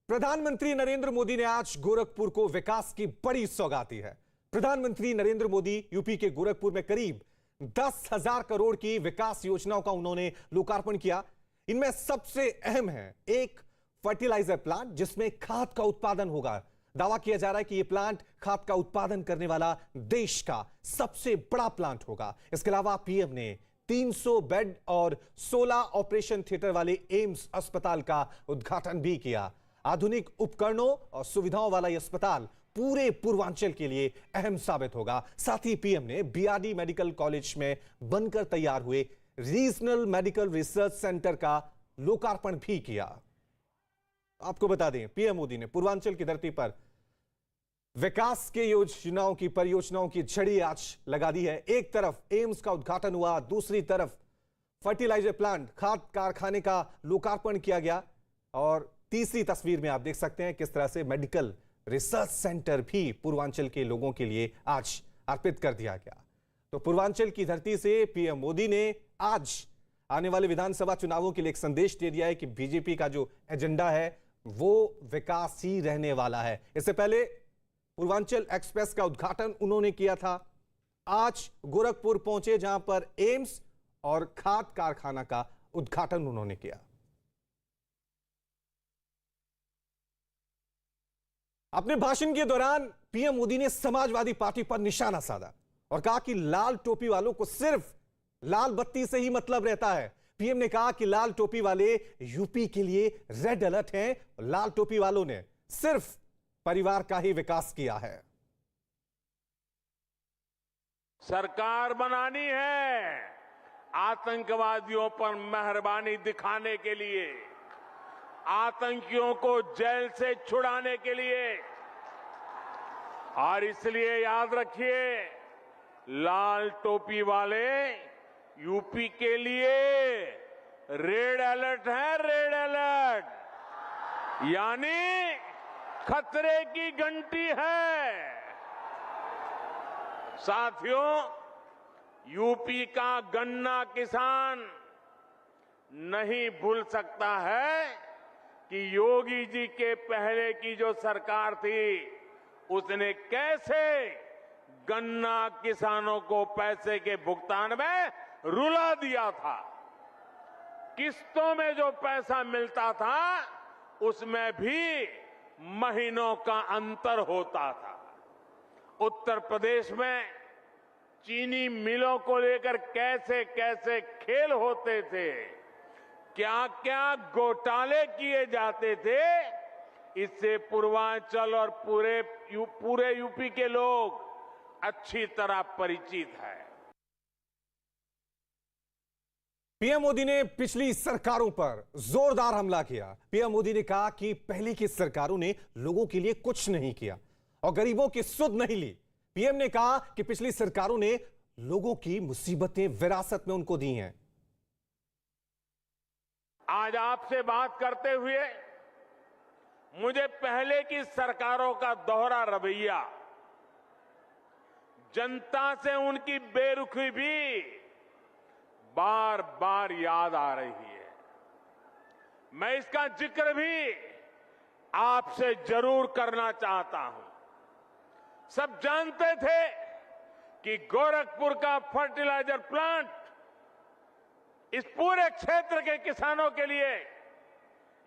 प्रधानमंत्री नरेंद्र मोदी ने आज गोरखपुर को विकास की बड़ी सौगात दी है। प्रधानमंत्री नरेंद्र मोदी यूपी के गोरखपुर में करीब 10,000 करोड़ की विकास योजनाओं का उन्होंने लोकार्पण किया। इनमें सबसे अहम है एक फर्टिलाइजर प्लांट जिसमें खाद का उत्पादन होगा। दावा किया जा रहा है कि यह प्लांट खाद का उत्पादन करने वाला देश का सबसे बड़ा प्लांट होगा। इसके अलावा पीएम ने 300 बेड और 16 ऑपरेशन थिएटर वाले एम्स अस्पताल का उद्घाटन भी किया। आधुनिक उपकरणों और सुविधाओं वाला यह अस्पताल पूरे पूर्वांचल के लिए अहम साबित होगा। साथ ही पीएम ने बीआरडी मेडिकल कॉलेज में बनकर तैयार हुए रीजनल मेडिकल रिसर्च सेंटर का लोकार्पण भी किया। आपको बता दें, पीएम मोदी ने पूर्वांचल की धरती पर विकास के योजनाओं की परियोजनाओं की झड़ी आज लगा दी है। एक तरफ एम्स का उद्घाटन हुआ, दूसरी तरफ फर्टिलाइजर प्लांट खाद कारखाने का लोकार्पण किया गया और तीसरी तस्वीर में आप देख सकते हैं किस तरह से मेडिकल रिसर्च सेंटर भी पूर्वांचल के लोगों के लिए आज अर्पित कर दिया गया। तो पूर्वांचल की धरती से पीएम मोदी ने आज आने वाले विधानसभा चुनावों के लिए एक संदेश दे दिया है कि बीजेपी का जो एजेंडा है वो विकास ही रहने वाला है। इससे पहले पूर्वांचल एक्सप्रेस का उद्घाटन उन्होंने किया था। आज गोरखपुर पहुंचे जहां पर एम्स और खाद कारखाना का उद्घाटन उन्होंने किया। अपने भाषण के दौरान पीएम मोदी ने समाजवादी पार्टी पर निशाना साधा और कहा कि लाल टोपी वालों को सिर्फ लाल बत्ती से ही मतलब रहता है। पीएम ने कहा कि लाल टोपी वाले यूपी के लिए रेड अलर्ट हैं। लाल टोपी वालों ने सिर्फ परिवार का ही विकास किया है। सरकार बनानी है आतंकवादियों पर मेहरबानी दिखाने के लिए, आतंकियों को जेल से छुड़ाने के लिए। और इसलिए याद रखिए, लाल टोपी वाले यूपी के लिए रेड अलर्ट है, रेड अलर्ट यानी खतरे की घंटी है। साथियों, यूपी का गन्ना किसान नहीं भूल सकता है कि योगी जी के पहले की जो सरकार थी उसने कैसे गन्ना किसानों को पैसे के भुगतान में रुला दिया था। किस्तों में जो पैसा मिलता था उसमें भी महीनों का अंतर होता था। उत्तर प्रदेश में चीनी मिलों को लेकर कैसे कैसे खेल होते थे, क्या क्या घोटाले किए जाते थे, इससे पूर्वांचल और पूरे यूपी के लोग अच्छी तरह परिचित है। पीएम मोदी ने पिछली सरकारों पर जोरदार हमला किया। पीएम मोदी ने कहा कि पहले की सरकारों ने लोगों के लिए कुछ नहीं किया और गरीबों की सुध नहीं ली। पीएम ने कहा कि पिछली सरकारों ने लोगों की मुसीबतें विरासत में उनको दी हैं। आज आपसे बात करते हुए मुझे पहले की सरकारों का दोहरा रवैया, जनता से उनकी बेरुखी भी बार बार याद आ रही है। मैं इसका जिक्र भी आपसे जरूर करना चाहता हूं। सब जानते थे कि गोरखपुर का फर्टिलाइजर प्लांट इस पूरे क्षेत्र के किसानों के लिए,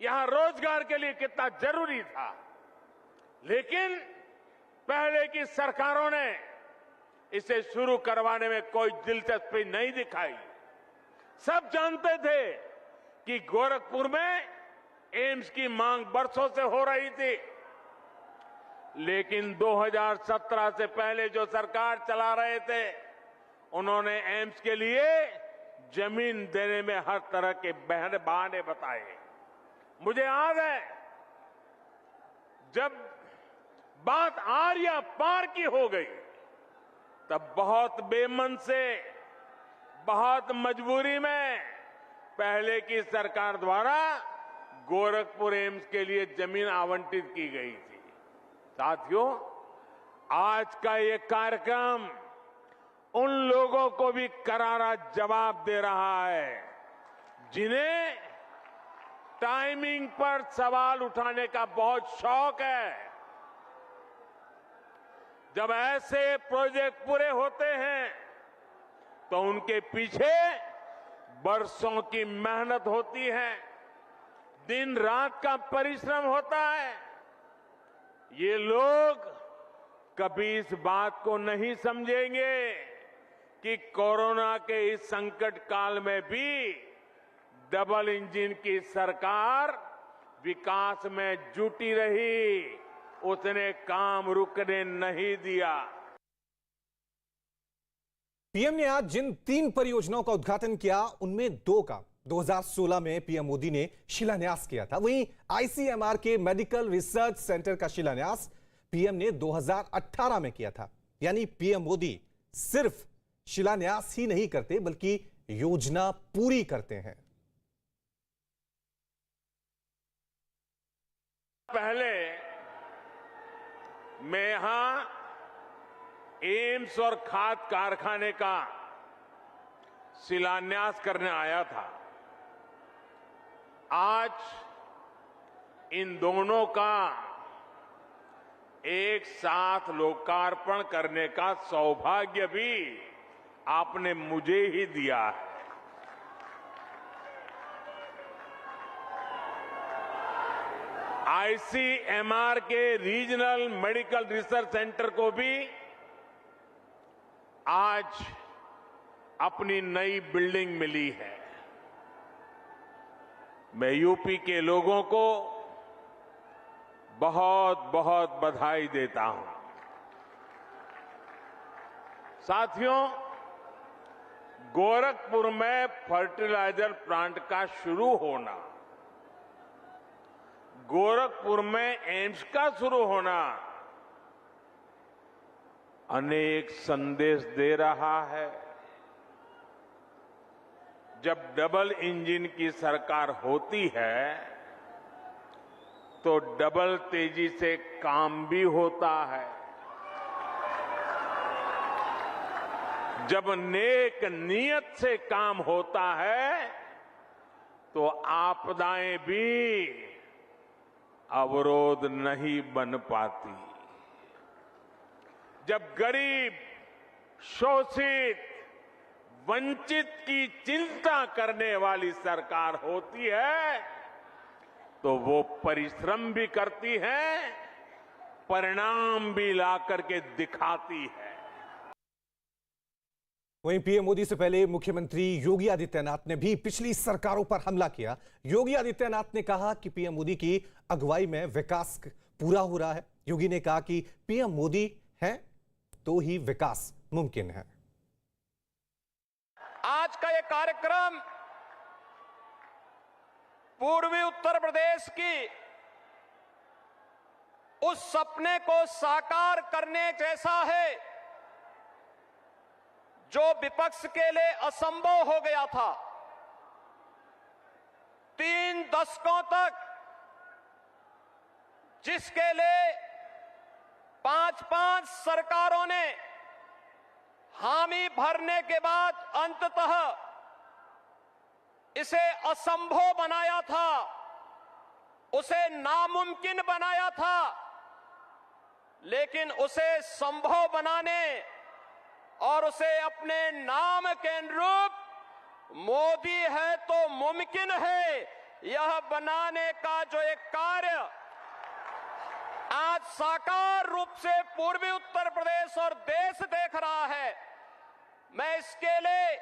यहां रोजगार के लिए कितना जरूरी था। लेकिन पहले की सरकारों ने इसे शुरू करवाने में कोई दिलचस्पी नहीं दिखाई। सब जानते थे कि गोरखपुर में एम्स की मांग बरसों से हो रही थी, लेकिन 2017 से पहले जो सरकार चला रहे थे उन्होंने एम्स के लिए जमीन देने में हर तरह के बहाने बताए। मुझे याद है जब बात आर्या पार की हो गई तब बहुत बेमन से, बहुत मजबूरी में पहले की सरकार द्वारा गोरखपुर एम्स के लिए जमीन आवंटित की गई थी। साथियों, आज का ये कार्यक्रम उन लोगों को भी करारा जवाब दे रहा है जिन्हें टाइमिंग पर सवाल उठाने का बहुत शौक है। जब ऐसे प्रोजेक्ट पूरे होते हैं तो उनके पीछे बरसों की मेहनत होती है, दिन रात का परिश्रम होता है। ये लोग कभी इस बात को नहीं समझेंगे कि कोरोना के इस संकट काल में भी डबल इंजन की सरकार विकास में जुटी रही, उसने काम रुकने नहीं दिया। पीएम ने आज जिन 3 परियोजनाओं का उद्घाटन किया उनमें 2 का 2016 में पीएम मोदी ने शिलान्यास किया था। वहीं आईसीएमआर के मेडिकल रिसर्च सेंटर का शिलान्यास पीएम ने 2018 में किया था। यानी पीएम मोदी सिर्फ शिलान्यास ही नहीं करते बल्कि योजना पूरी करते हैं। पहले मैं यहां एम्स और खाद कारखाने का शिलान्यास करने आया था। आज इन दोनों का एक साथ लोकार्पण करने का सौभाग्य भी आपने मुझे ही दिया है। आईसीएमआर के रीजनल मेडिकल रिसर्च सेंटर को भी आज अपनी नई बिल्डिंग मिली है। मैं यूपी के लोगों को बहुत बहुत बधाई देता हूं। साथियों, गोरखपुर में फर्टिलाइजर प्लांट का शुरू होना, गोरखपुर में एम्स का शुरू होना अनेक संदेश दे रहा है। जब डबल इंजन की सरकार होती है तो डबल तेजी से काम भी होता है। जब नेक नियत से काम होता है तो आपदाएं भी अवरोध नहीं बन पाती। जब गरीब, शोषित, वंचित की चिंता करने वाली सरकार होती है तो वो परिश्रम भी करती है, परिणाम भी ला करके दिखाती है। वहीं पीएम मोदी से पहले मुख्यमंत्री योगी आदित्यनाथ ने भी पिछली सरकारों पर हमला किया। योगी आदित्यनाथ ने कहा कि पीएम मोदी की अगुवाई में विकास पूरा हो रहा है। योगी ने कहा कि पीएम मोदी है तो ही विकास मुमकिन है। आज का ये कार्यक्रम पूर्वी उत्तर प्रदेश की उस सपने को साकार करने जैसा है जो विपक्ष के लिए असंभव हो गया था। 3 दशकों तक जिसके लिए 5-5 सरकारों ने हामी भरने के बाद अंततः इसे असंभव बनाया था, उसे नामुमकिन बनाया था, लेकिन उसे संभव बनाने और उसे अपने नाम के अनुरूप मोदी है तो मुमकिन है यह बनाने का जो एक कार्य आज साकार रूप से पूर्वी उत्तर प्रदेश और देश देख रहा है, मैं इसके लिए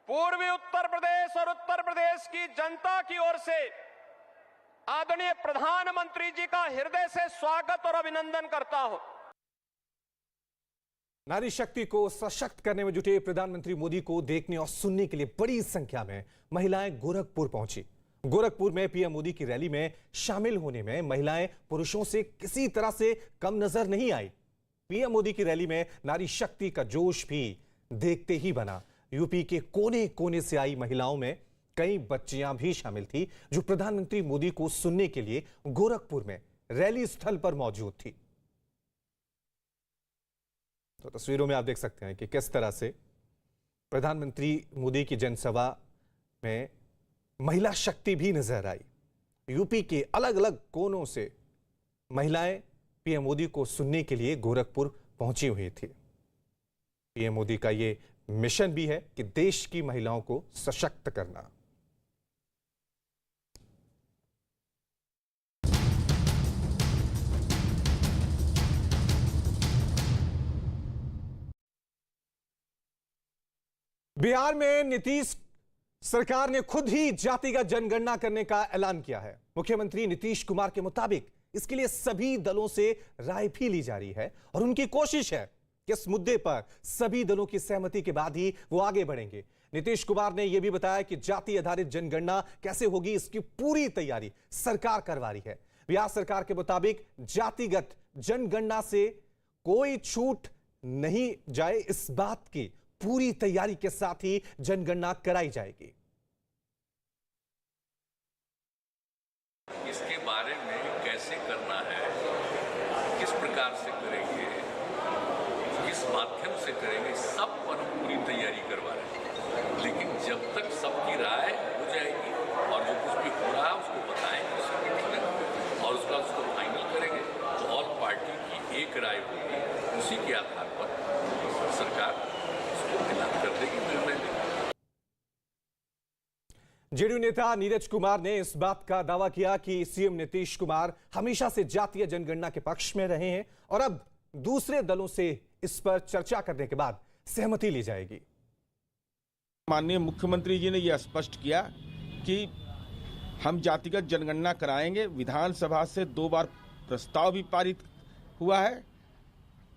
पूर्वी उत्तर प्रदेश और उत्तर प्रदेश की जनता की ओर से आदरणीय प्रधानमंत्री जी का हृदय से स्वागत और अभिनंदन करता हूं। नारी शक्ति को सशक्त करने में जुटे प्रधानमंत्री मोदी को देखने और सुनने के लिए बड़ी संख्या में महिलाएं गोरखपुर पहुंची। गोरखपुर में पीएम मोदी की रैली में शामिल होने में महिलाएं पुरुषों से किसी तरह से कम नजर नहीं आई। पीएम मोदी की रैली में नारी शक्ति का जोश भी देखते ही बना। यूपी के कोने कोने से आई महिलाओं में कई बच्चियां भी शामिल थी जो प्रधानमंत्री मोदी को सुनने के लिए गोरखपुर में रैली स्थल पर मौजूद थी। तो तस्वीरों में आप देख सकते हैं कि किस तरह से प्रधानमंत्री मोदी की जनसभा में महिला शक्ति भी नजर आई। यूपी के अलग अलग कोनों से महिलाएं पीएम मोदी को सुनने के लिए गोरखपुर पहुंची हुई थी। पीएम मोदी का यह मिशन भी है कि देश की महिलाओं को सशक्त करना। बिहार में नीतीश सरकार ने खुद ही जातिगत जनगणना करने का ऐलान किया है। मुख्यमंत्री नीतीश कुमार के मुताबिक इसके लिए सभी दलों से राय भी ली जा रही है और उनकी कोशिश है कि इस मुद्दे पर सभी दलों की सहमति के बाद ही वो आगे बढ़ेंगे। नीतीश कुमार ने यह भी बताया कि जाति आधारित जनगणना कैसे होगी, इसकी पूरी तैयारी सरकार करवा रही है। बिहार सरकार के मुताबिक जातिगत जनगणना से कोई छूट नहीं जाए, इस बात की पूरी तैयारी के साथ ही जनगणना कराई जाएगी। इसके बारे में कैसे करना है, किस प्रकार से करेंगे, किस माध्यम से करेंगे, सब पर हम पूरी तैयारी करवा रहे हैं। लेकिन जब तक सबकी राय हो जाएगी और जो कुछ भी हो रहा है उसको बताएंगे और उसका उसको फाइनल करेंगे, तो ऑल पार्टी की एक राय होगी, उसी के आधार पर सरकार जेडीयू नेता नीरज कुमार ने इस बात का दावा किया कि सीएम नीतीश कुमार हमेशा से जातीय जनगणना के पक्ष में रहे हैं और अब दूसरे दलों से इस पर चर्चा करने के बाद सहमति ली जाएगी। माननीय मुख्यमंत्री जी ने यह स्पष्ट किया कि हम जातिगत जनगणना कराएंगे। विधानसभा से 2 बार प्रस्ताव भी पारित हुआ है,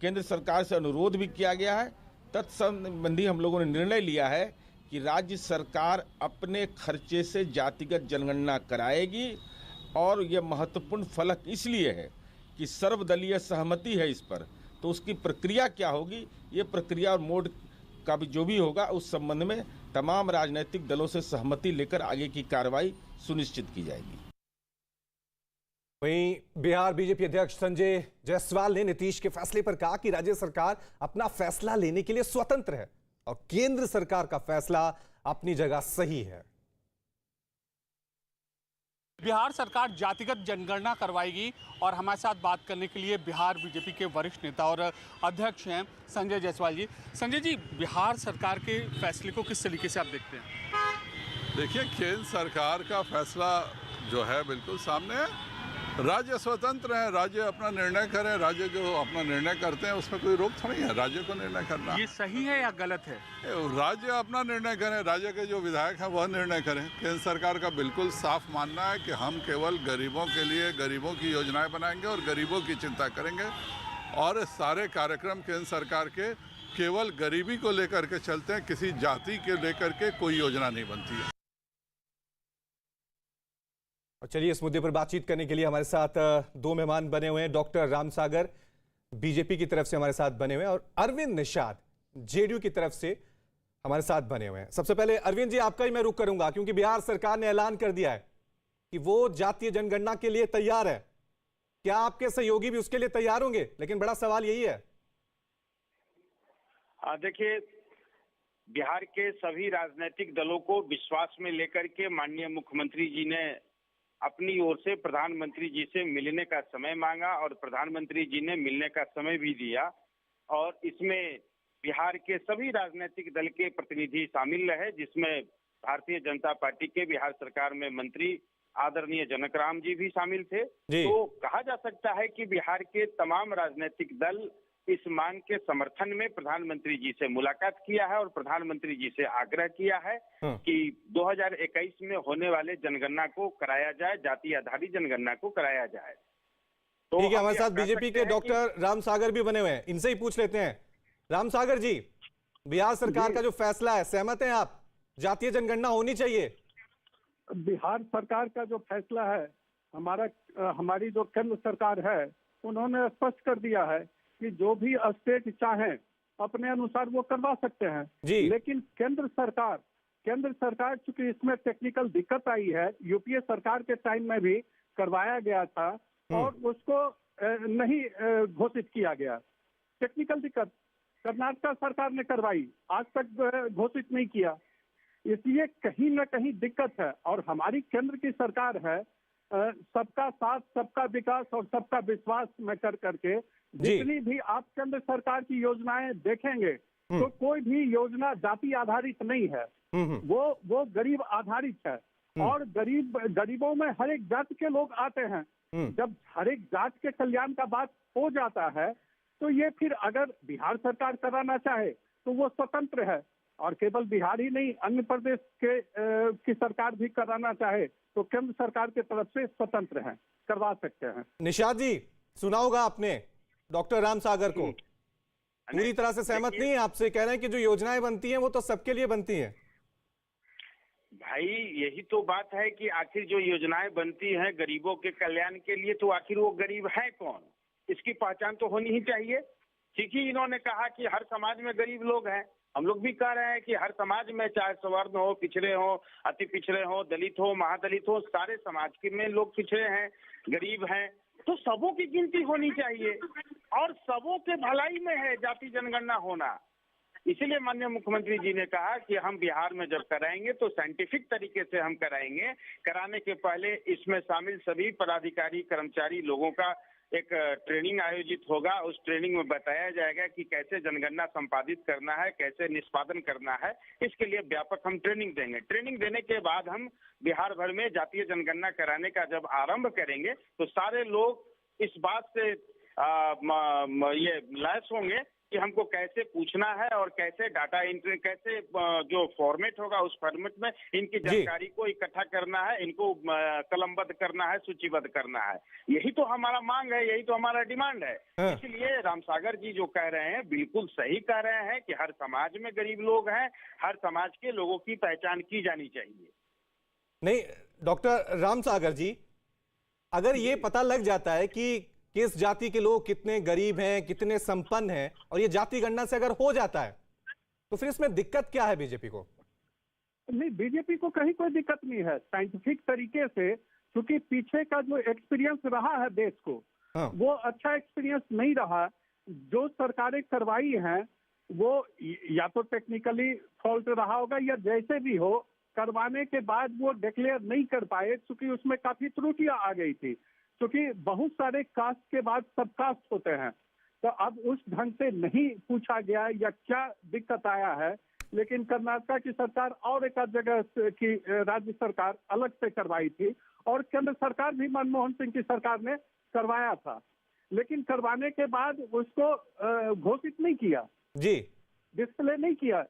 केंद्र सरकार से अनुरोध भी किया गया है। तत्संबंधी हम लोगों ने निर्णय लिया है कि राज्य सरकार अपने खर्चे से जातिगत जनगणना कराएगी और यह महत्वपूर्ण फलक इसलिए है कि सर्वदलीय सहमति है इस पर। तो उसकी प्रक्रिया क्या होगी, ये प्रक्रिया और मोड का भी जो भी होगा उस संबंध में तमाम राजनीतिक दलों से सहमति लेकर आगे की कार्रवाई सुनिश्चित की जाएगी। वहीं बिहार बीजेपी अध्यक्ष संजय जायसवाल ने नीतीश के फैसले पर कहा कि राज्य सरकार अपना फैसला लेने के लिए स्वतंत्र है और केंद्र सरकार का फैसला अपनी जगह सही है। बिहार सरकार जातिगत जनगणना करवाएगी और हमारे साथ बात करने के लिए बिहार बीजेपी के वरिष्ठ नेता और अध्यक्ष हैं संजय जायसवाल जी। संजय जी, बिहार सरकार के फैसले को किस तरीके से आप देखते हैं? देखिए, केंद्र सरकार का फैसला जो है बिल्कुल सामने है। राज्य स्वतंत्र है, राज्य अपना निर्णय करें, राज्य जो अपना निर्णय करते हैं उसमें कोई रोक थोड़ी है राज्य को निर्णय करना। ये सही है या गलत है? राज्य अपना निर्णय करें, राज्य के जो विधायक हैं वह निर्णय करें। केंद्र सरकार का बिल्कुल साफ मानना है कि हम केवल गरीबों के लिए गरीबों की योजनाएं बनाएंगे और गरीबों की चिंता करेंगे और सारे कार्यक्रम केंद्र सरकार के केवल गरीबी को लेकर के चलते हैं, किसी जाति के लेकर के कोई योजना नहीं बनती है। और चलिए, इस मुद्दे पर बातचीत करने के लिए हमारे साथ 2 मेहमान बने हुए हैं। डॉक्टर रामसागर बीजेपी की तरफ से हमारे साथ बने हुए हैं और अरविंद निषाद जेडीयू की तरफ से हमारे साथ बने हुए हैं। सबसे पहले अरविंद जी, आपका ही मैं रुख करूंगा क्योंकि बिहार सरकार ने ऐलान कर दिया है कि वो जातीय जनगणना के लिए तैयार है। क्या आपके सहयोगी भी उसके लिए तैयार होंगे? लेकिन बड़ा सवाल यही है। देखिए, बिहार के सभी राजनीतिक दलों को विश्वास में लेकर के माननीय मुख्यमंत्री जी ने अपनी ओर से प्रधानमंत्री जी से मिलने का समय मांगा और प्रधानमंत्री जी ने मिलने का समय भी दिया और इसमें बिहार के सभी राजनीतिक दल के प्रतिनिधि शामिल रहे, जिसमें भारतीय जनता पार्टी के बिहार सरकार में मंत्री आदरणीय जनक राम जी भी शामिल थे। तो कहा जा सकता है कि बिहार के तमाम राजनीतिक दल इस मांग के समर्थन में प्रधानमंत्री जी से मुलाकात किया है और प्रधानमंत्री जी से आग्रह किया है कि 2021 में होने वाले जनगणना को कराया जाए, जाति आधारित जनगणना को कराया जाए। तो ठीक है, हमारे साथ बीजेपी के डॉक्टर रामसागर भी बने हुए हैं, इनसे ही पूछ लेते हैं। रामसागर जी, बिहार सरकार का जो फैसला है, सहमत हैं आप? जातीय जनगणना होनी चाहिए? बिहार सरकार का जो फैसला है, हमारी जो केंद्र सरकार है, उन्होंने स्पष्ट कर दिया है कि जो भी स्टेट चाहें अपने अनुसार वो करवा सकते हैं। लेकिन केंद्र सरकार चूंकि इसमें टेक्निकल दिक्कत आई है, यूपीए सरकार के टाइम में भी करवाया गया था और उसको नहीं घोषित किया गया। टेक्निकल दिक्कत कर्नाटक सरकार ने करवाई, आज तक घोषित नहीं किया। इसलिए कहीं ना कहीं दिक्कत है और हमारी केंद्र की सरकार है सबका साथ, सबका विकास और सबका विश्वास में कर करके जितनी भी आप केंद्र सरकार की योजनाएं देखेंगे तो कोई भी योजना जाति आधारित नहीं है, वो गरीब आधारित है। और गरीबों में हर एक जाति के लोग आते हैं। जब हर एक जाति के कल्याण का बात हो जाता है तो ये फिर अगर बिहार सरकार कराना चाहे तो वो स्वतंत्र है, और केवल बिहार ही नहीं, अन्य प्रदेश की सरकार भी कराना चाहे तो केंद्र सरकार की तरफ से स्वतंत्र है, करवा सकते हैं। निषाद जी, सुना होगा आपने डॉक्टर राम सागर को, पूरी तरह से सहमत नहीं है आपसे, कह रहे हैं कि जो योजनाएं बनती हैं वो तो सबके लिए बनती हैं। भाई यही तो बात है कि आखिर जो योजनाएं बनती हैं गरीबों के कल्याण के लिए, तो आखिर वो गरीब है कौन, इसकी पहचान तो होनी ही चाहिए। ठीक ही इन्होंने कहा कि हर समाज में गरीब लोग हैं, हम लोग भी कह रहे हैं कि हर समाज में, चाहे सवर्ण हो, पिछड़े हो, अति पिछड़े हो, दलित हो, महादलित हो, सारे समाज के में लोग पिछड़े हैं, गरीब हैं, तो सबों की गिनती होनी चाहिए और सबों के भलाई में है जाति जनगणना होना। इसीलिए माननीय मुख्यमंत्री जी ने कहा कि हम बिहार में जब कराएंगे तो साइंटिफिक तरीके से हम कराएंगे। कराने के पहले इसमें शामिल सभी पदाधिकारी, कर्मचारी लोगों का एक ट्रेनिंग आयोजित होगा। उस ट्रेनिंग में बताया जाएगा कि कैसे जनगणना संपादित करना है, कैसे निष्पादन करना है, इसके लिए व्यापक हम ट्रेनिंग देंगे। ट्रेनिंग देने के बाद हम बिहार भर में जातीय जनगणना कराने का जब आरंभ करेंगे तो सारे लोग इस बात से ये लैस होंगे कि हमको कैसे पूछना है और कैसे डाटा एंट्री, कैसे जो फॉर्मेट होगा उस फॉर्मेट में इनकी जानकारी को इकट्ठा करना है, इनको कलमबद्ध करना है, सूचीबद्ध करना है। यही तो हमारा मांग है, यही तो हमारा डिमांड है। इसलिए रामसागर जी जो कह रहे हैं बिल्कुल सही कह रहे हैं कि हर समाज में गरीब लोग हैं, हर समाज के लोगों की पहचान की जानी चाहिए। नहीं डॉक्टर रामसागर जी, अगर ये पता लग जाता है कि किस जाति के लोग कितने गरीब हैं, कितने संपन्न हैं, और ये जाति गणना से अगर हो जाता है तो फिर इसमें दिक्कत क्या है बीजेपी को? नहीं, बीजेपी को कहीं कोई दिक्कत नहीं है। साइंटिफिक तरीके से, क्योंकि पीछे का जो एक्सपीरियंस रहा है देश को, वो अच्छा एक्सपीरियंस नहीं रहा। जो सरकारें करवाई हैं वो या तो टेक्निकली फॉल्ट रहा होगा या जैसे भी हो, करवाने के बाद वो डिक्लेयर नहीं कर पाए क्योंकि उसमें काफी त्रुटियां आ गई थी। क्योंकि बहुत सारे कास्ट के बाद सब कास्ट होते हैं, तो अब उस ढंग से नहीं पूछा गया या क्या दिक्कत आया है। लेकिन कर्नाटक की सरकार और एक आध जगह की राज्य सरकार अलग से करवाई थी, और केंद्र सरकार भी मनमोहन सिंह की सरकार ने करवाया था, लेकिन करवाने के बाद उसको घोषित नहीं किया, जी डिस्प्ले नहीं किया।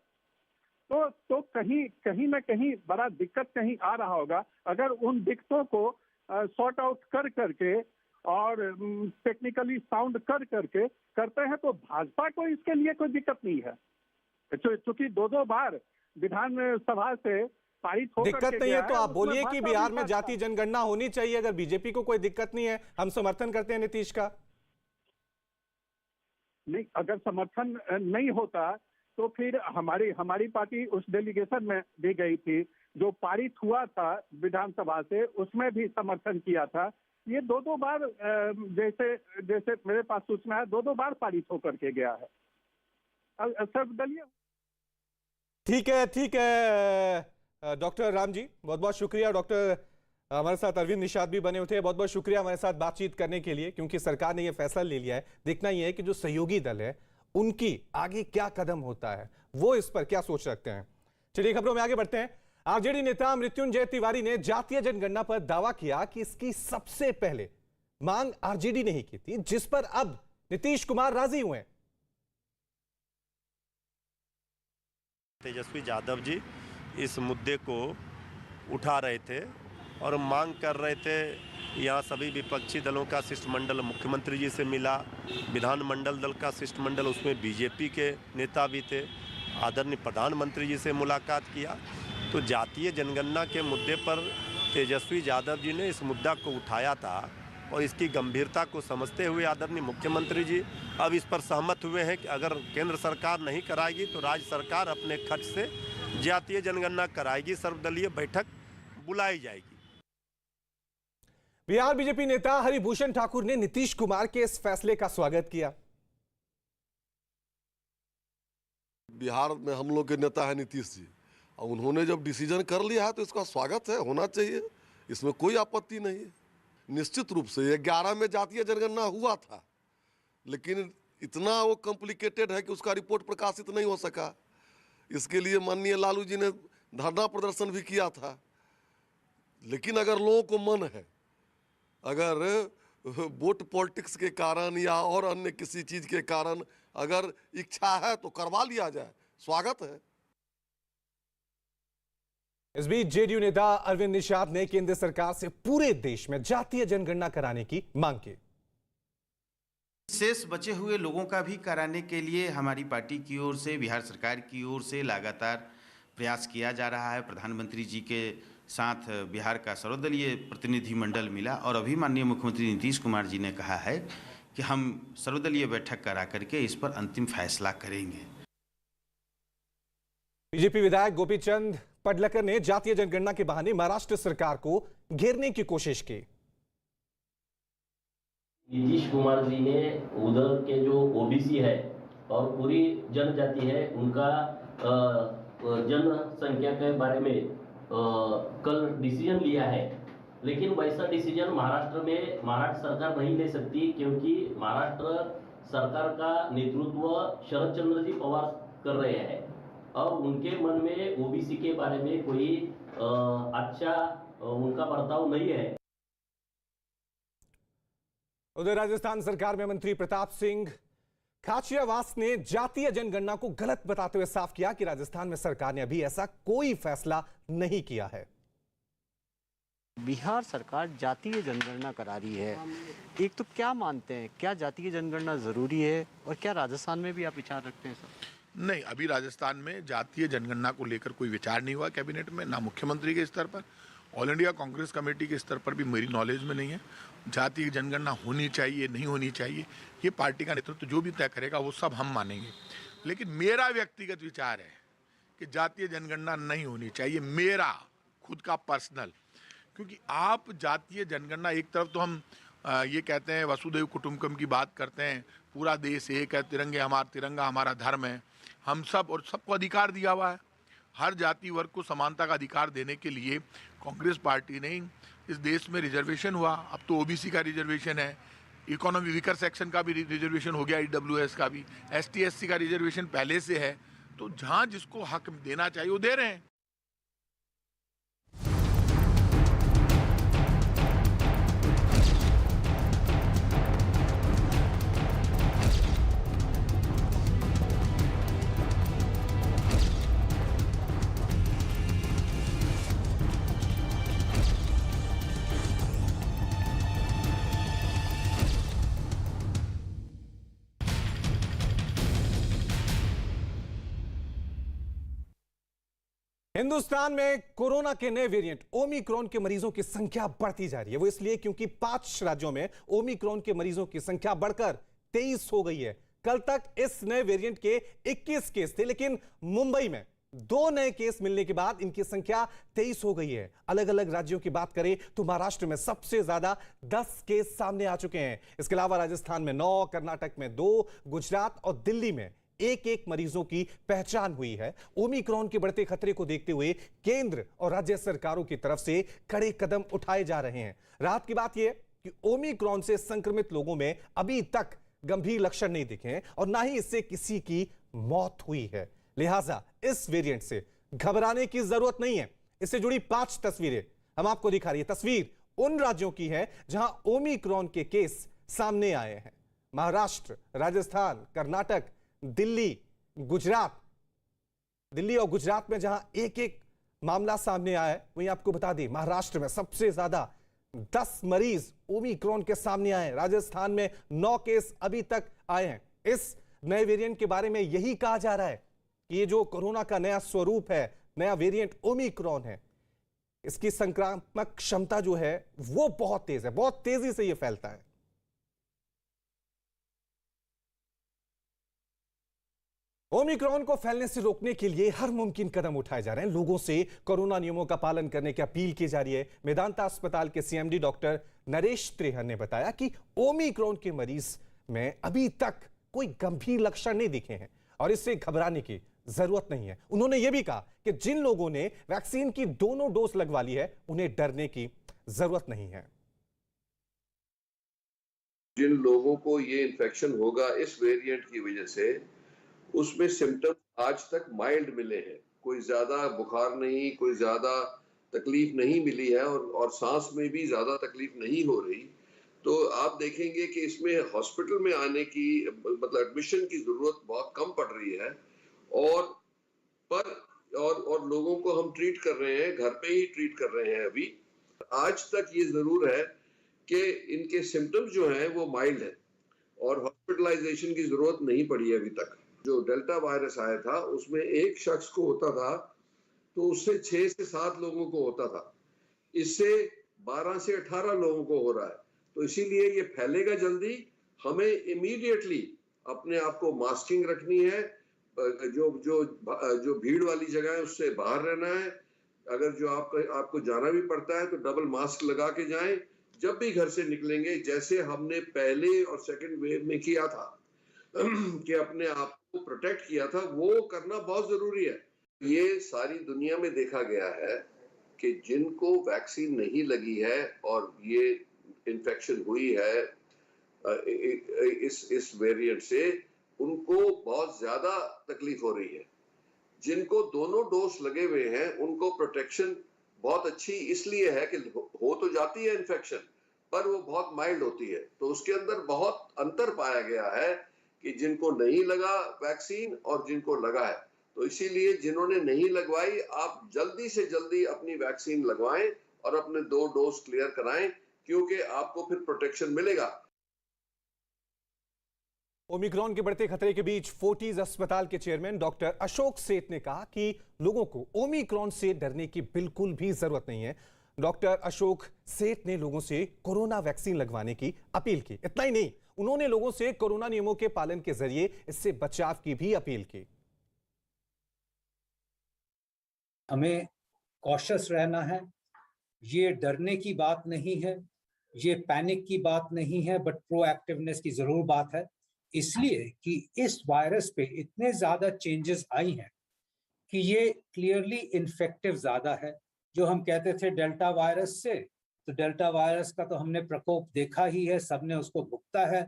तो कहीं न कहीं बड़ा दिक्कत कहीं आ रहा होगा। अगर उन दिक्कतों को सॉर्ट आउट कर करके और टेक्निकली साउंड कर करके करते हैं तो भाजपा को इसके लिए कोई दिक्कत नहीं है, क्योंकि दो बार विधानसभा से पारित होकर दिक्कत नहीं है। तो आप बोलिए कि बिहार में जाति जनगणना होनी चाहिए, अगर बीजेपी को कोई दिक्कत नहीं है, हम समर्थन करते हैं नीतीश का। नहीं, अगर समर्थन नहीं होता तो फिर हमारी पार्टी उस डेलीगेशन में भी गई थी, जो पारित हुआ था विधानसभा से, उसमें भी समर्थन किया था। ये दो बार जैसे मेरे पास सूचना है, दो बार पारित होकर के गया है सर्वदलीय। ठीक है डॉक्टर राम जी, बहुत बहुत शुक्रिया। डॉक्टर हमारे साथ अरविंद निषाद भी बने हुए थे, बहुत बहुत शुक्रिया हमारे साथ बातचीत करने के लिए, क्योंकि सरकार ने यह फैसला ले लिया है। देखना यह है कि जो सहयोगी दल है उनकी आगे क्या कदम होता है, वो इस पर क्या सोच रखते हैं। चलिए खबरों में आगे बढ़ते हैं। आरजेडी नेता मृत्युंजय तिवारी ने जातीय जनगणना पर दावा किया कि इसकी सबसे पहले मांग आरजेडी ने ही की थी, जिस पर अब नीतीश कुमार राजी हुए। तेजस्वी यादव जी इस मुद्दे को उठा रहे थे और मांग कर रहे थे। यहाँ सभी विपक्षी दलों का शिष्टमंडल मुख्यमंत्री जी से मिला, विधानमंडल दल का शिष्टमंडल, उसमें बीजेपी के नेता भी थे, आदरणीय प्रधानमंत्री जी से मुलाकात किया। तो जातीय जनगणना के मुद्दे पर तेजस्वी यादव जी ने इस मुद्दा को उठाया था और इसकी गंभीरता को समझते हुए आदरणीय मुख्यमंत्री जी अब इस पर सहमत हुए हैं कि अगर केंद्र सरकार नहीं कराएगी तो राज्य सरकार अपने खर्च से जातीय जनगणना कराएगी, सर्वदलीय बैठक बुलाई जाएगी। बिहार बीजेपी नेता हरिभूषण ठाकुर ने नीतीश कुमार के इस फैसले का स्वागत किया। बिहार में हम लोग के नेता है नीतीश जी, और उन्होंने जब डिसीजन कर लिया है तो इसका स्वागत है, होना चाहिए, इसमें कोई आपत्ति नहीं है। निश्चित रूप से 11 में जातीय जनगणना हुआ था, लेकिन इतना वो कॉम्प्लिकेटेड है कि उसका रिपोर्ट प्रकाशित नहीं हो सका। इसके लिए माननीय लालू जी ने धरना प्रदर्शन भी किया था। लेकिन अगर लोगों को मन है, अगर वोट पॉलिटिक्स के कारण या और अन्य किसी चीज के कारण अगर इच्छा है तो करवा लिया जाए, स्वागत है। इस बीच जेडीयू नेता अरविंद निषाद ने केंद्र सरकार से पूरे देश में जातीय जनगणना कराने की मांग की। शेष बचे हुए लोगों का भी कराने के लिए हमारी पार्टी की ओर से, बिहार सरकार की ओर से लगातार प्रयास किया जा रहा है। प्रधानमंत्री जी के साथ बिहार का सर्वदलीय प्रतिनिधिमंडल मिला और अभी माननीय मुख्यमंत्री नीतीश कुमार जी ने कहा है कि हम सर्वदलीय बैठक करा करके इस पर अंतिम फैसला करेंगे। बीजेपी विधायक गोपीचंद पडलकर ने जातीय जनगणना के बहाने महाराष्ट्र सरकार को घेरने की कोशिश की। नीतीश कुमार जी ने उधर के जो ओबीसी है और पूरी जनजाति है, उनका जनसंख्या के बारे में कल डिसीजन लिया है, लेकिन वैसा डिसीजन महाराष्ट्र सरकार नहीं ले सकती, क्योंकि महाराष्ट्र सरकार का नेतृत्व शरद चंद्र जी पवार कर रहे हैं और उनके मन में ओबीसी के बारे में कोई अच्छा उनका बर्ताव नहीं है। उधर राजस्थान सरकार में मंत्री प्रताप सिंह खाचरियावास ने जातीय जनगणना को गलत बताते हुए साफ किया कि राजस्थान में सरकार ने अभी ऐसा कोई फैसला नहीं किया है। बिहार सरकार जातीय जनगणना करा रही है। एक तो क्या मानते हैं, क्या जातीय जनगणना जरूरी है और क्या राजस्थान में भी आप विचार रखते हैं सर? नहीं, अभी राजस्थान में जातीय जनगणना को लेकर कोई विचार नहीं हुआ कैबिनेट में, ना मुख्यमंत्री के स्तर पर, ऑल इंडिया कांग्रेस कमेटी के स्तर पर भी मेरी नॉलेज में नहीं है। जातीय जनगणना होनी चाहिए नहीं होनी चाहिए, ये पार्टी का नेतृत्व जो भी तय करेगा वो सब हम मानेंगे। लेकिन मेरा व्यक्तिगत विचार है कि जातीय जनगणना नहीं होनी चाहिए, मेरा खुद का पर्सनल। क्योंकि आप जातीय जनगणना, एक तरफ तो हम ये कहते हैं वसुधैव कुटुंबकम की बात करते हैं, पूरा देश एक है, तिरंगा हमारा धर्म है, हम सब और सबको अधिकार दिया हुआ है। हर जाति वर्ग को समानता का अधिकार देने के लिए कांग्रेस पार्टी ने इस देश में रिजर्वेशन हुआ। अब तो ओबीसी का रिजर्वेशन है, इकोनॉमी वीकर सेक्शन का भी रिजर्वेशन हो गया, ईडब्ल्यूएस का भी, एसटी एससी का रिजर्वेशन पहले से है। तो जहां जिसको हक देना चाहिए वो दे रहे हैं। हिंदुस्तान में कोरोना के नए वेरिएंट ओमिक्रॉन के मरीजों की संख्या बढ़ती जा रही है। वो इसलिए क्योंकि 5 राज्यों में ओमिक्रॉन के मरीजों की संख्या बढ़कर 23 हो गई है। कल तक इस नए वेरिएंट के 21 केस थे, लेकिन मुंबई में 2 नए केस मिलने के बाद इनकी संख्या 23 हो गई है। अलग अलग राज्यों की बात करें तो महाराष्ट्र में सबसे ज्यादा 10 केस सामने आ चुके हैं। इसके अलावा राजस्थान में 9, कर्नाटक में 2, गुजरात और दिल्ली में एक मरीजों की पहचान हुई है। ओमिक्रॉन के बढ़ते खतरे को देखते हुए केंद्र और राज्य सरकारों की तरफ से कड़े कदम उठाए जा रहे हैं। राहत की बात यह कि ओमिक्रॉन से संक्रमित लोगों में अभी तक गंभीर लक्षण नहीं दिखे हैं और ना ही इससे किसी की मौत हुई है। लिहाजा इस वेरिएंट से घबराने की जरूरत नहीं है। इससे जुड़ी 5 तस्वीरें हम आपको दिखा रही है। तस्वीर उन राज्यों की है जहां ओमिक्रॉन के केस सामने आए हैं। महाराष्ट्र, राजस्थान, कर्नाटक, दिल्ली और गुजरात में जहां एक मामला सामने आया है। वहीं आपको बता दें, महाराष्ट्र में सबसे ज्यादा 10 मरीज ओमिक्रॉन के सामने आए हैं। राजस्थान में 9 केस अभी तक आए हैं। इस नए वेरिएंट के बारे में यही कहा जा रहा है कि ये जो कोरोना का नया स्वरूप है, नया वेरिएंट ओमिक्रॉन है, इसकी संक्रामक क्षमता जो है वो बहुत तेज है, बहुत तेजी से ये फैलता है। ओमिक्रॉन को फैलने से रोकने के लिए हर मुमकिन कदम उठाए जा रहे हैं। लोगों से कोरोना नियमों का पालन करने की अपील की जा रही है। मेदांता अस्पताल के सीएमडी डॉक्टर नरेश त्रेहन ने बताया कि ओमिक्रॉन के मरीज में अभी तक कोई गंभीर लक्षण नहीं दिखे हैं और इससे घबराने की जरूरत नहीं है। उन्होंने यह भी कहा कि जिन लोगों ने वैक्सीन की दोनों डोज लगवा ली है, उन्हें डरने की जरूरत नहीं है। जिन लोगों को ये इन्फेक्शन होगा इस वेरिएंट की वजह से, उसमें सिम्टम्स आज तक माइल्ड मिले हैं। कोई ज्यादा बुखार नहीं, कोई ज्यादा तकलीफ नहीं मिली है और सांस में भी ज्यादा तकलीफ नहीं हो रही। तो आप देखेंगे कि इसमें हॉस्पिटल में आने की मतलब एडमिशन की जरूरत बहुत कम पड़ रही है और लोगों को हम ट्रीट कर रहे हैं, घर पे ही ट्रीट कर रहे हैं अभी। आज तक ये जरूर है कि इनके सिम्टम्स जो हैं वो माइल्ड है और हॉस्पिटलाइजेशन की जरूरत नहीं पड़ी है अभी तक। जो डेल्टा वायरस आया था उसमें एक शख्स को होता था तो उससे 6 से 7 लोगों को होता था, इससे 12 से 18 लोगों को हो रहा है। तो इसीलिए ये फैलेगा जल्दी। हमें इमीडिएटली अपने आप को मास्किंग रखनी है, जो भीड़ वाली जगह है उससे बाहर रहना है। अगर जो आपको जाना भी पड़ता है तो डबल मास्क लगा के जाएं जब भी घर से निकलेंगे, जैसे हमने पहले और सेकंड वेव में किया था कि अपने आप को प्रोटेक्ट किया था, वो करना बहुत जरूरी है। ये सारी दुनिया में देखा गया है कि जिनको वैक्सीन नहीं लगी है और ये इन्फेक्शन हुई है इस वेरिएंट से, उनको बहुत ज्यादा तकलीफ हो रही है। जिनको दोनों डोज लगे हुए हैं उनको प्रोटेक्शन बहुत अच्छी इसलिए है कि हो तो जाती है इन्फेक्शन, पर वो बहुत माइल्ड होती है। तो उसके अंदर बहुत अंतर पाया गया है कि जिनको नहीं लगा वैक्सीन और जिनको लगा है। तो इसीलिए जिन्होंने नहीं लगवाई, आप जल्दी से जल्दी अपनी वैक्सीन लगवाएं और अपने 2 डोज क्लियर कराएं, क्योंकि आपको फिर प्रोटेक्शन मिलेगा। ओमिक्रॉन के बढ़ते खतरे के बीच फोर्टिज अस्पताल के चेयरमैन डॉक्टर अशोक सेठ ने कहा कि लोगों को ओमिक्रॉन से डरने की बिल्कुल भी जरूरत नहीं है। डॉक्टर अशोक सेठ ने लोगों से कोरोना वैक्सीन लगवाने की अपील की। इतना ही नहीं, उन्होंने लोगों से कोरोना नियमों के पालन के जरिए इससे बचाव की भी अपील की। हमें कॉशियस रहना है। ये डरने की बात नहीं है, ये पैनिक की बात नहीं है, बट प्रोएक्टिवनेस की जरूर बात है। इसलिए कि इस वायरस पे इतने ज्यादा चेंजेस आई हैं कि ये क्लियरली इन्फेक्टिव ज्यादा है। जो हम कहते थे डेल्टा वायरस से, तो डेल्टा वायरस का तो हमने प्रकोप देखा ही है, सबने उसको भुगता है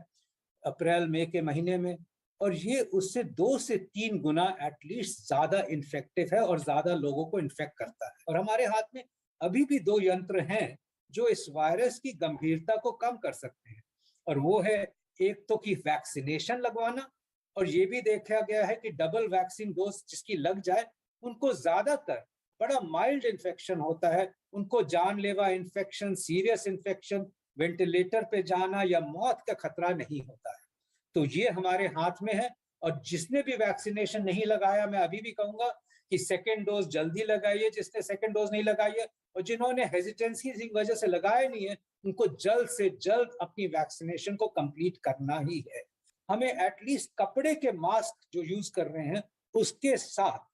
अप्रैल मई के महीने में, और ये उससे 2 से 3 गुना एटलीस्ट ज्यादा इन्फेक्टिव है और ज्यादा लोगों को इन्फेक्ट करता है। और हमारे हाथ में अभी भी 2 यंत्र हैं जो इस वायरस की गंभीरता को कम कर सकते हैं, और वो है एक तो कि वैक्सीनेशन लगवाना, और ये भी देखा गया है कि डबल वैक्सीन डोज जिसकी लग जाए उनको ज्यादातर बड़ा माइल्ड इन्फेक्शन होता है, उनको जानलेवा इन्फेक्शन, सीरियस इन्फेक्शन, वेंटिलेटर पे जाना या मौत का खतरा नहीं होता है। तो ये हमारे हाथ में है। और जिसने भी वैक्सीनेशन नहीं लगाया, मैं अभी भी कहूंगा कि सेकेंड डोज जल्दी लगाइए, जिसने सेकेंड डोज नहीं लगाई है, और जिन्होंने हेजिटेंसी की वजह से लगाया नहीं है, उनको जल्द से जल्द अपनी वैक्सीनेशन को कंप्लीट करना ही है। हमें एटलीस्ट कपड़े के मास्क जो यूज कर रहे हैं उसके साथ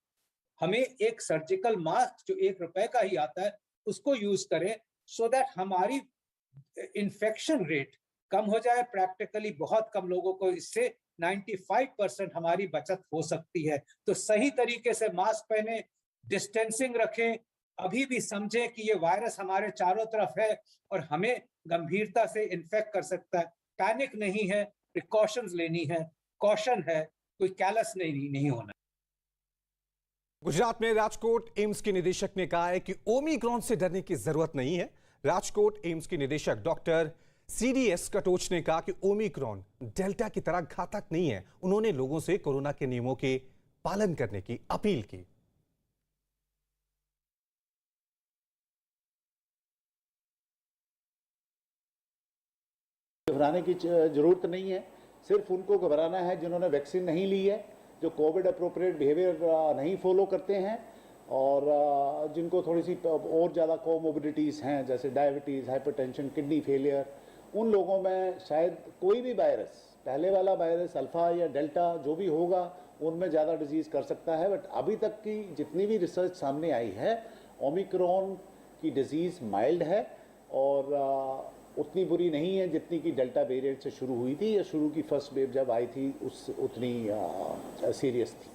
हमें एक सर्जिकल मास्क जो 1 रुपए का ही आता है उसको यूज करें, सो दैट हमारी इन्फेक्शन रेट कम हो जाए। प्रैक्टिकली बहुत कम लोगों को इससे 95% हमारी बचत हो सकती है। तो सही तरीके से मास्क पहने, डिस्टेंसिंग रखें, अभी भी समझें कि ये वायरस हमारे चारों तरफ है और हमें गंभीरता से इन्फेक्ट कर सकता है। पैनिक नहीं है, प्रिकॉशंस लेनी है, कॉशन है, कोई कैलस नहीं होना। गुजरात में राजकोट एम्स के निदेशक ने कहा है कि ओमिक्रॉन से डरने की जरूरत नहीं है। राजकोट एम्स के निदेशक डॉक्टर CDS कटोच ने कहा कि ओमिक्रॉन डेल्टा की तरह घातक नहीं है। उन्होंने लोगों से कोरोना के नियमों के पालन करने की अपील की। घबराने की जरूरत नहीं है। सिर्फ उनको घबराना है जिन्होंने वैक्सीन नहीं ली है, जो कोविड अप्रोप्रिएट बिहेवियर नहीं फॉलो करते हैं, और जिनको थोड़ी सी और ज़्यादा कोमोबिडिटीज़ हैं, जैसे डायबिटीज़, हाइपरटेंशन, किडनी फेलियर। उन लोगों में शायद कोई भी वायरस, पहले वाला वायरस अल्फ़ा या डेल्टा जो भी होगा, उनमें ज़्यादा डिजीज़ कर सकता है। बट अभी तक की जितनी भी रिसर्च सामने आई है, ओमिक्रॉन की डिजीज़ माइल्ड है और उतनी बुरी नहीं है जितनी कि डेल्टा वेरिएंट से शुरू हुई थी या शुरू की फर्स्ट वेव जब आई थी उतनी सीरियस थी।